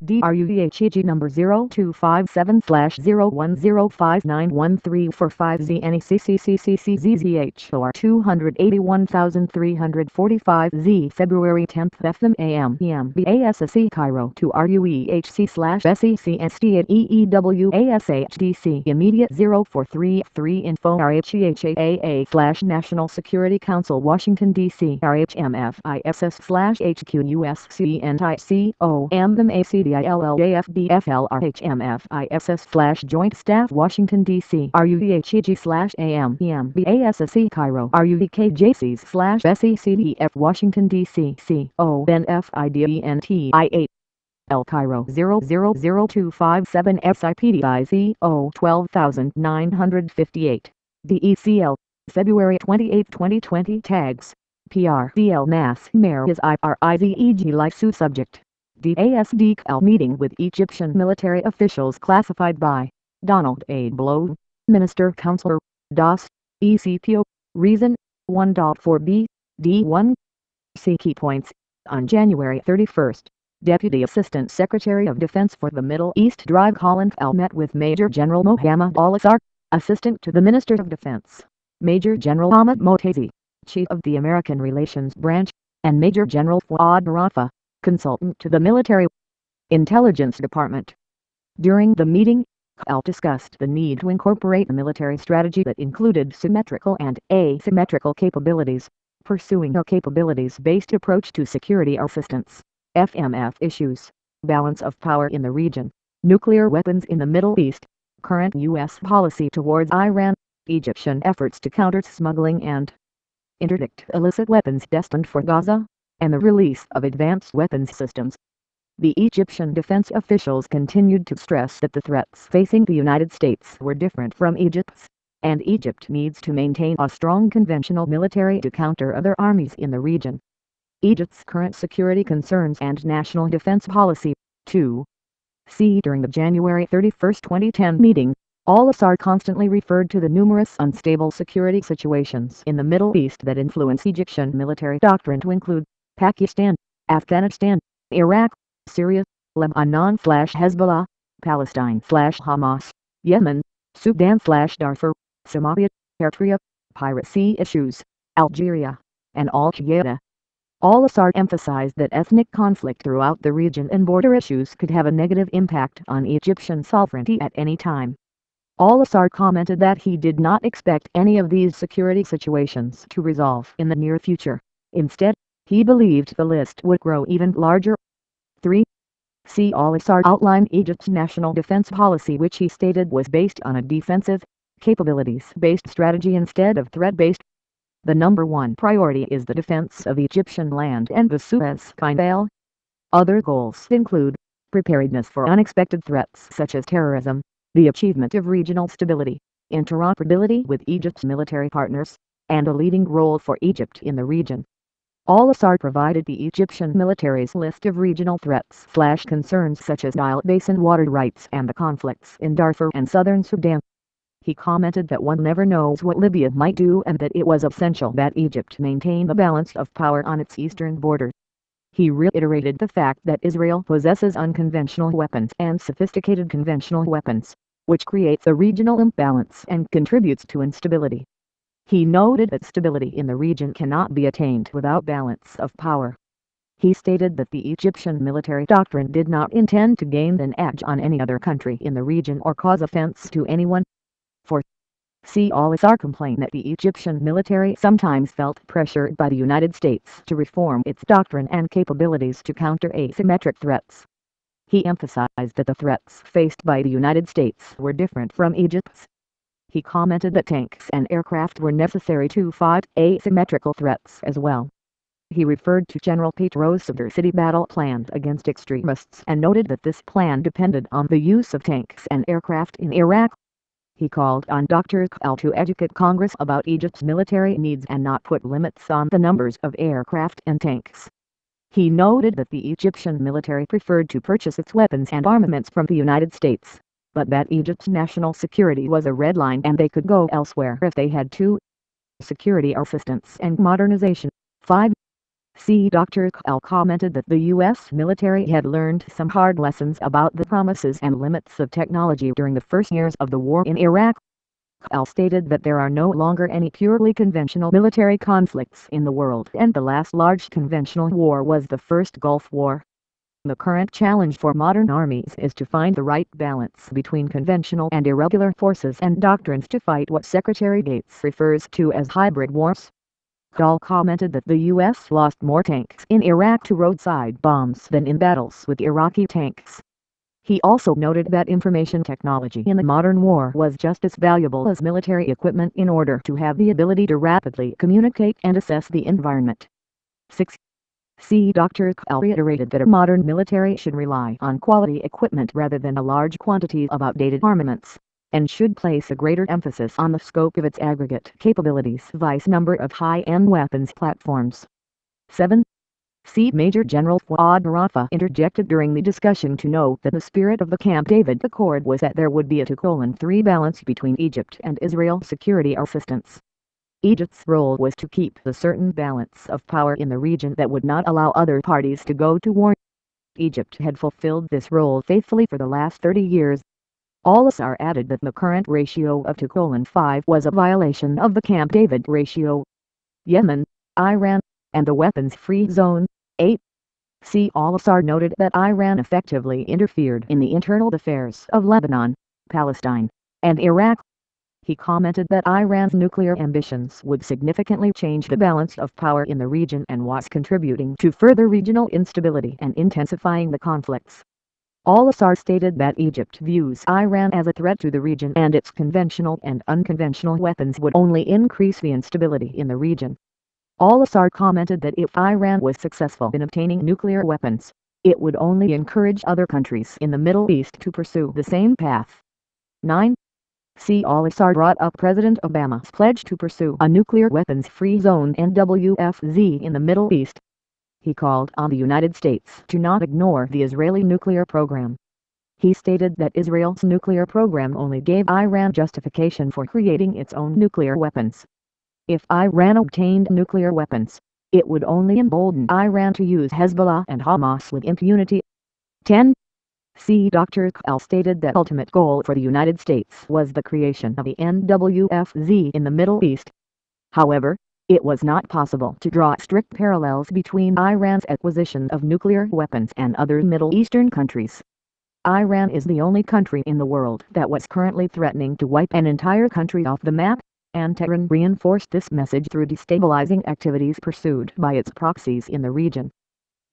DRUEHEG number 0257/010591345ZNECCCCCZZHOR 281,345Z February 10th FM AM PM BASSE Cairo to RUEHC/SECSD at EEWASHDC immediate 0433 info RHEHAA/National Security Council Washington DC RHMFISS/HQUSCNTICOM them ACDILLJFBFLRHMFISS/Joint Staff Washington DC RUVHEG/AM PM BASSE Cairo RUVKJCs/SECDF Washington DC CONFIDENTI8 L Cairo 000257 SIPDIZO 12958 DECL February 28, 2020 Tags PR DL Mass Mayor is IRIZEG Lisu Subject DASDCL Meeting with Egyptian military officials classified by Donald A. Blow Minister Counselor DAS ECPO Reason 1.4b D1 See Key Points on January 31st. Deputy Assistant Secretary of Defense for the Middle East Drive Colin Fell met with Major General Mohammed Al-Assar, Assistant to the Minister of Defense, Major General Ahmed Motezi, Chief of the American Relations Branch, and Major General Fuad Rafa, Consultant to the Military Intelligence Department. During the meeting, Al discussed the need to incorporate a military strategy that included symmetrical and asymmetrical capabilities, pursuing a capabilities-based approach to security assistance. FMF issues, balance of power in the region, nuclear weapons in the Middle East, current U.S. policy towards Iran, Egyptian efforts to counter smuggling and interdict illicit weapons destined for Gaza, and the release of advanced weapons systems. The Egyptian defense officials continued to stress that the threats facing the United States were different from Egypt's, and Egypt needs to maintain a strong conventional military to counter other armies in the region. Egypt's current security concerns and national defense policy. 2. See during the January 31, 2010 meeting, Al-Assar constantly referred to the numerous unstable security situations in the Middle East that influence Egyptian military doctrine to include Pakistan, Afghanistan, Iraq, Syria, Lebanon/Hezbollah, Palestine/Hamas, Yemen, Sudan/Darfur, Somalia, Eritrea, piracy issues, Algeria, and Al-Qaeda. Al-Assar emphasized that ethnic conflict throughout the region and border issues could have a negative impact on Egyptian sovereignty at any time. Al-Assar commented that he did not expect any of these security situations to resolve in the near future. Instead, he believed the list would grow even larger. 3. See Al-Assar outlined Egypt's national defense policy, which he stated was based on a defensive, capabilities-based strategy instead of threat-based. The number one priority is the defense of Egyptian land and the Suez Canal. Other goals include preparedness for unexpected threats such as terrorism, the achievement of regional stability, interoperability with Egypt's military partners, and a leading role for Egypt in the region. Al-Assar provided the Egyptian military's list of regional threats/concerns such as Nile Basin water rights and the conflicts in Darfur and southern Sudan. He commented that one never knows what Libya might do and that it was essential that Egypt maintain the balance of power on its eastern border. He reiterated the fact that Israel possesses unconventional weapons and sophisticated conventional weapons, which creates a regional imbalance and contributes to instability. He noted that stability in the region cannot be attained without balance of power. He stated that the Egyptian military doctrine did not intend to gain an edge on any other country in the region or cause offense to anyone. 4. See Al-Assar complained that the Egyptian military sometimes felt pressured by the United States to reform its doctrine and capabilities to counter asymmetric threats. He emphasized that the threats faced by the United States were different from Egypt's. He commented that tanks and aircraft were necessary to fight asymmetrical threats as well. He referred to General Petro's City battle plan against extremists and noted that this plan depended on the use of tanks and aircraft in Iraq. He called on Dr. Al to educate Congress about Egypt's military needs and not put limits on the numbers of aircraft and tanks. He noted that the Egyptian military preferred to purchase its weapons and armaments from the United States, but that Egypt's national security was a red line and they could go elsewhere if they had to. Security assistance and modernization. 5. C. Dr. Kuhl commented that the U.S. military had learned some hard lessons about the promises and limits of technology during the first years of the war in Iraq. Kuhl stated that there are no longer any purely conventional military conflicts in the world, and the last large conventional war was the First Gulf War. The current challenge for modern armies is to find the right balance between conventional and irregular forces and doctrines to fight what Secretary Gates refers to as hybrid wars. Kuhl commented that the U.S. lost more tanks in Iraq to roadside bombs than in battles with Iraqi tanks. He also noted that information technology in the modern war was just as valuable as military equipment in order to have the ability to rapidly communicate and assess the environment. 6. C. Dr. Kuhl reiterated that a modern military should rely on quality equipment rather than a large quantity of outdated armaments, and should place a greater emphasis on the scope of its aggregate capabilities vs. number of high-end weapons platforms. 7. C. Major General Fuad Rafa interjected during the discussion to note that the spirit of the Camp David Accord was that there would be a 2:3 balance between Egypt and Israel security assistance. Egypt's role was to keep the certain balance of power in the region that would not allow other parties to go to war. Egypt had fulfilled this role faithfully for the last 30 years. Al-Assar added that the current ratio of 2:5 was a violation of the Camp David ratio. Yemen, Iran, and the weapons-free zone. 8. C. Al-Assar noted that Iran effectively interfered in the internal affairs of Lebanon, Palestine, and Iraq. He commented that Iran's nuclear ambitions would significantly change the balance of power in the region and was contributing to further regional instability and intensifying the conflicts. Al-Assar stated that Egypt views Iran as a threat to the region and its conventional and unconventional weapons would only increase the instability in the region. Al-Assar commented that if Iran was successful in obtaining nuclear weapons, it would only encourage other countries in the Middle East to pursue the same path. 9. C. Al-Assar brought up President Obama's pledge to pursue a nuclear weapons-free zone (NWFZ) in the Middle East. He called on the United States to not ignore the Israeli nuclear program. He stated that Israel's nuclear program only gave Iran justification for creating its own nuclear weapons. If Iran obtained nuclear weapons, it would only embolden Iran to use Hezbollah and Hamas with impunity. 10. C. Dr. Kuhl stated that the ultimate goal for the United States was the creation of the NWFZ in the Middle East. However, it was not possible to draw strict parallels between Iran's acquisition of nuclear weapons and other Middle Eastern countries. Iran is the only country in the world that was currently threatening to wipe an entire country off the map, and Tehran reinforced this message through destabilizing activities pursued by its proxies in the region.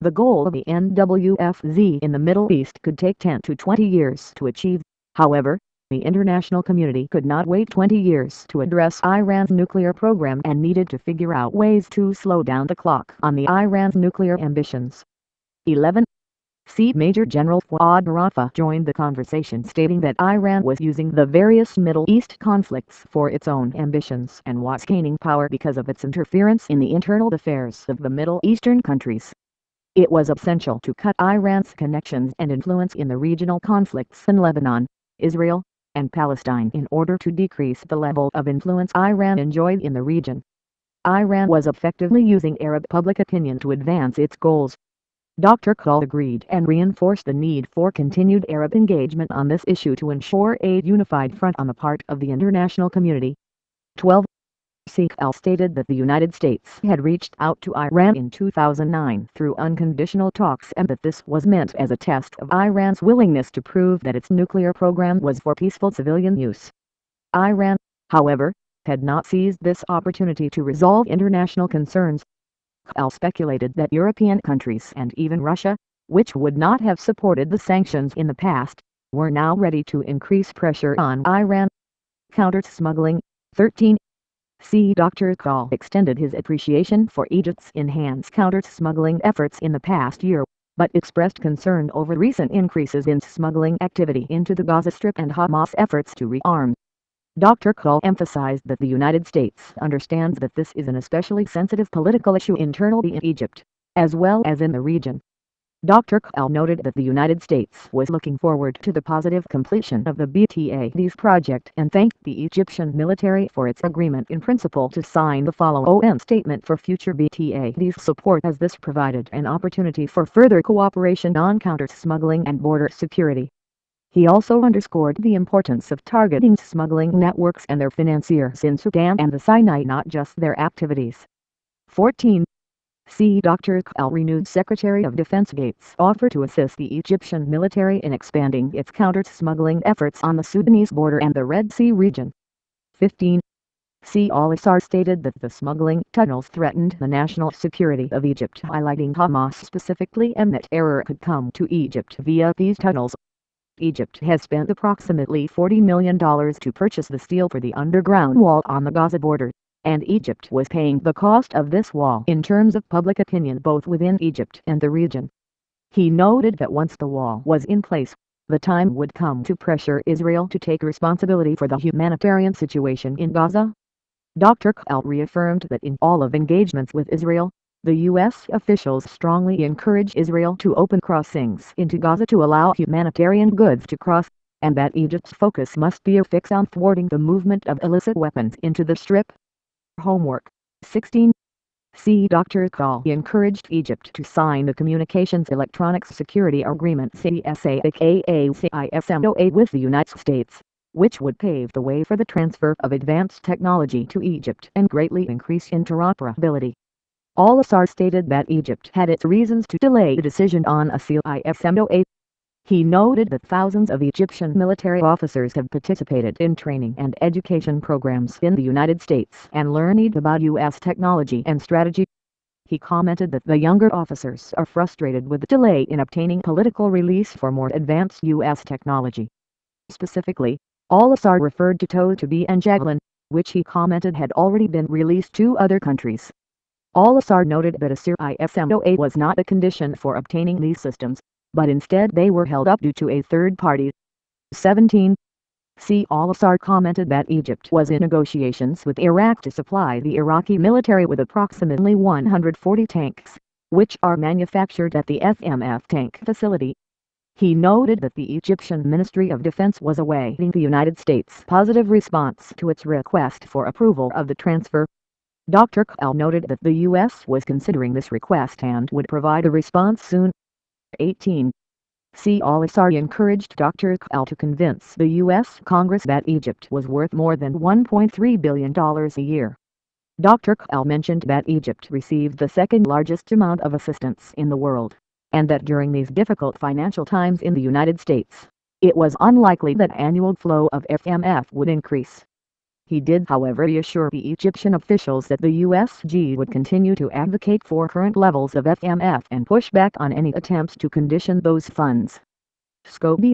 The goal of the NWFZ in the Middle East could take 10 to 20 years to achieve. However, the international community could not wait 20 years to address Iran's nuclear program and needed to figure out ways to slow down the clock on the Iran's nuclear ambitions. 11. C. Major General Fuad Rafa joined the conversation stating that Iran was using the various Middle East conflicts for its own ambitions and was gaining power because of its interference in the internal affairs of the Middle Eastern countries. It was essential to cut Iran's connections and influence in the regional conflicts in Lebanon, Israel, and Palestine in order to decrease the level of influence Iran enjoyed in the region. Iran was effectively using Arab public opinion to advance its goals. Dr. Kuhl agreed and reinforced the need for continued Arab engagement on this issue to ensure a unified front on the part of the international community. 12. Kuhl stated that the United States had reached out to Iran in 2009 through unconditional talks and that this was meant as a test of Iran's willingness to prove that its nuclear program was for peaceful civilian use. Iran, however, had not seized this opportunity to resolve international concerns. Kuhl speculated that European countries and even Russia, which would not have supported the sanctions in the past, were now ready to increase pressure on Iran. Counter-smuggling. 13. C. Dr. Kuhl extended his appreciation for Egypt's enhanced counter-smuggling efforts in the past year, but expressed concern over recent increases in smuggling activity into the Gaza Strip and Hamas efforts to rearm. Dr. Kuhl emphasized that the United States understands that this is an especially sensitive political issue internally in Egypt, as well as in the region. Dr. Kal noted that the United States was looking forward to the positive completion of the BTAD's project and thanked the Egyptian military for its agreement in principle to sign the follow-on statement for future BTAD's support, as this provided an opportunity for further cooperation on counter-smuggling and border security. He also underscored the importance of targeting smuggling networks and their financiers in Sudan and the Sinai, not just their activities. 14. Dr. Kal renewed Secretary of Defense Gates' offer to assist the Egyptian military in expanding its counter-smuggling efforts on the Sudanese border and the Red Sea region. 15. Al-Assad stated that the smuggling tunnels threatened the national security of Egypt, highlighting Hamas specifically, and that terror could come to Egypt via these tunnels. Egypt has spent approximately $40 million to purchase the steel for the underground wall on the Gaza border, and Egypt was paying the cost of this wall in terms of public opinion both within Egypt and the region. He noted that once the wall was in place, the time would come to pressure Israel to take responsibility for the humanitarian situation in Gaza. Dr. Kal reaffirmed that in all of engagements with Israel, the U.S. officials strongly encourage Israel to open crossings into Gaza to allow humanitarian goods to cross, and that Egypt's focus must be fixed on thwarting the movement of illicit weapons into the Strip. Homework. 16. Dr. Kal encouraged Egypt to sign the Communications Electronics Security Agreement CSA with the United States, which would pave the way for the transfer of advanced technology to Egypt and greatly increase interoperability. Al-Assad stated that Egypt had its reasons to delay the decision on a CSA. He noted that thousands of Egyptian military officers have participated in training and education programs in the United States and learned about U.S. technology and strategy. He commented that the younger officers are frustrated with the delay in obtaining political release for more advanced U.S. technology. Specifically, Al-Assad referred to TOW-2B and Javelin, which he commented had already been released to other countries. Al-Assad noted that a CSA was not a condition for obtaining these systems, but instead they were held up due to a third party. 17. Al-Assad commented that Egypt was in negotiations with Iraq to supply the Iraqi military with approximately 140 tanks, which are manufactured at the FMF tank facility. He noted that the Egyptian Ministry of Defense was awaiting the United States' positive response to its request for approval of the transfer. Dr. Kal noted that the U.S. was considering this request and would provide a response soon. 18. Al-Assad encouraged Dr. Kal to convince the U.S. Congress that Egypt was worth more than $1.3 billion a year. Dr. Kal mentioned that Egypt received the second largest amount of assistance in the world, and that during these difficult financial times in the United States, it was unlikely that annual flow of FMF would increase. He did, however, reassure the Egyptian officials that the USG would continue to advocate for current levels of FMF and push back on any attempts to condition those funds. Scope B.